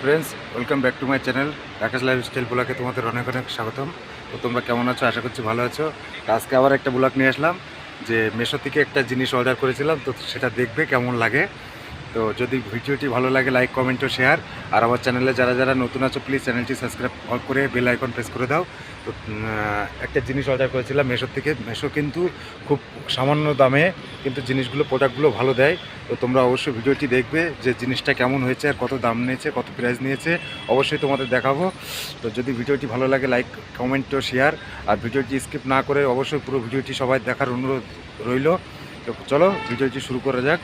Friends, welcome back to my channel Rakesh lifestyle ব্লগে তোমাদের অনেক অনেক স্বাগতম। তো তোমরা কেমন আছো? আশা করছি ভালো আছো। তো আজকে আবার একটা ব্লগ নিয়ে আসলাম যে মেশো থেকে একটা জিনিস অর্ডার করেছিলাম, তো সেটা দেখবে কেমন লাগে। তো যদি ভিডিওটি ভালো লাগে লাইক কমেন্ট ও শেয়ার, আর আমার চ্যানেলে যারা যারা নতুন আছো প্লিজ চ্যানেলটি সাবস্ক্রাইব করে বেল আইকন প্রেস করে দাও। তো একটা জিনিস অর্ডার করেছিলাম মেশো থেকে। মেশো কিন্তু খুব সামান্য দামে কিন্তু জিনিসগুলো প্রোডাক্টগুলো ভালো দেয়। তো তোমরা অবশ্যই ভিডিওটি দেখবে যে জিনিসটা কেমন হয়েছে আর কত দাম নিয়েছে, কত প্রাইস নিয়েছে, অবশ্যই তোমাদের দেখাবো। তো যদি ভিডিওটি ভালো লাগে লাইক কমেন্ট ও শেয়ার, আর ভিডিওটি স্কিপ না করে অবশ্যই পুরো ভিডিওটি সবাই দেখার অনুরোধ রইল। তো চলো ভিডিওটি শুরু করা যাক।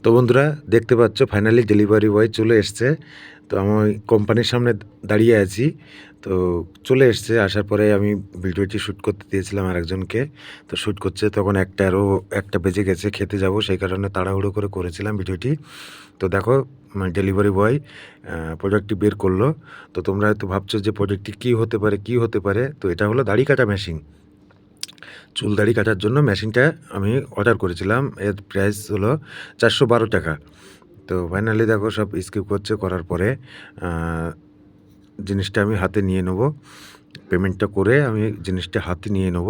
তো বন্ধুরা, দেখতে পাচ্ছ ফাইনালি ডেলিভারি বয় চলে এসছে। তো আমি কোম্পানির সামনে দাঁড়িয়ে আছি। তো চলে এসছে, আসার পরে আমি ভিডিওটি শ্যুট করতে দিয়েছিলাম আরেকজনকে। তো শ্যুট করছে, তখন একটা বেজে গেছে, খেতে যাব, সেই কারণে তাড়াহুড়ো করে করেছিলাম ভিডিওটি। তো দেখো ডেলিভারি বয় প্রোডাক্টটি বের করলো। তো তোমরা হয়তো ভাবছো যে প্রোডাক্টটি কী হতে পারে। তো এটা হলো দাড়ি কাটা মেশিন। চুল দাড়ি কাটার জন্য মেশিনটা আমি অর্ডার করেছিলাম। এর প্রাইস হলো 412 টাকা। তো ফাইনালি দেখো সব স্কিপ করছে, করার পরে জিনিসটা আমি হাতে নিয়ে নেব। পেমেন্টটা করে আমি জিনিসটা হাতে নিয়ে নেব।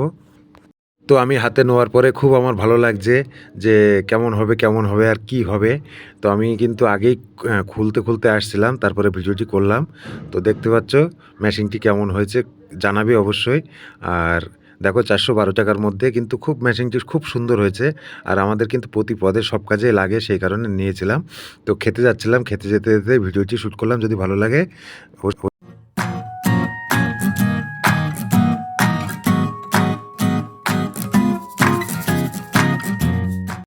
তো আমি হাতে নেওয়ার পরে খুব আমার ভালো লাগছে যে কেমন হবে আর কি হবে। তো আমি কিন্তু আগেই খুলতে আসছিলাম, তারপরে ভিডিওটি করলাম। তো দেখতে পাচ্ছ মেশিনটি কেমন হয়েছে জানাবে অবশ্যই। আর দেখো 412 টাকার মধ্যে কিন্তু মেশিনটি খুব সুন্দর হয়েছে। আর আমাদের কিন্তু প্রতি পদে সব কাজে লাগে, সেই কারণে নিয়েছিলাম। তো খেতে যাচ্ছিলাম, খেতে যেতে যেতে ভিডিওটি শ্যুট করলাম। যদি ভালো লাগে